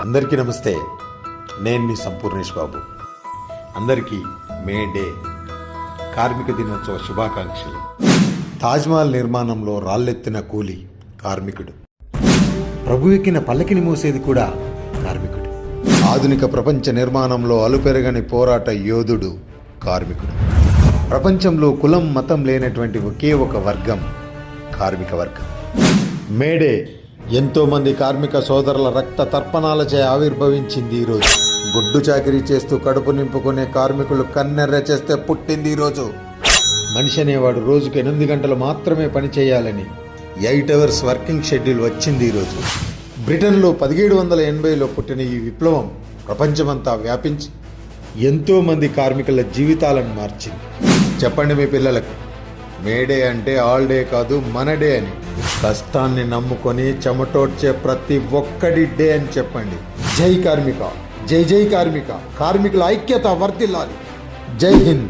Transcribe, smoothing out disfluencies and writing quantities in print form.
అందరికీ నమస్తే. నేను మీ సంపూర్ణేష్ బాబు. అందరికీ మే డే కార్మిక దినోత్సవ శుభాకాంక్షలు. తాజ్మహల్ నిర్మాణంలో రాళ్ళెత్తిన కూలి కార్మికుడు. ప్రభు ఎక్కిన పల్లకిని మోసేది కూడా కార్మికుడు. ఆధునిక ప్రపంచ నిర్మాణంలో అలుపెరగని పోరాట యోధుడు కార్మికుడు. ప్రపంచంలో కులం మతం లేనటువంటి ఒకే ఒక వర్గం కార్మిక వర్గం. మేడే ఎంతోమంది కార్మిక సోదరుల రక్త తర్పణాలచే ఆవిర్భవించింది ఈరోజు. గుడ్డు చాకిరీ చేస్తూ కడుపు నింపుకునే కార్మికులు కన్నెర్ర చేస్తే పుట్టింది ఈరోజు. మనిషి అనేవాడు రోజుకు 8 గంటలు మాత్రమే పని చేయాలని 8 అవర్స్ వర్కింగ్ షెడ్యూల్ వచ్చింది ఈరోజు. బ్రిటన్లో 1780లో పుట్టిన ఈ విప్లవం ప్రపంచమంతా వ్యాపించి ఎంతోమంది కార్మికుల జీవితాలను మార్చింది. చెప్పండి మీ పిల్లలకు, మేడే అంటే ఆల్ డే కాదు, మన డే అని. కష్టాన్ని నమ్ముకొని చెమటోడ్చే ప్రతి ఒక్కడి డే అని చెప్పండి. జై కార్మిక, జై జై కార్మిక, కార్మికుల ఐక్యత వర్ధిల్లాలి. జై హింద్.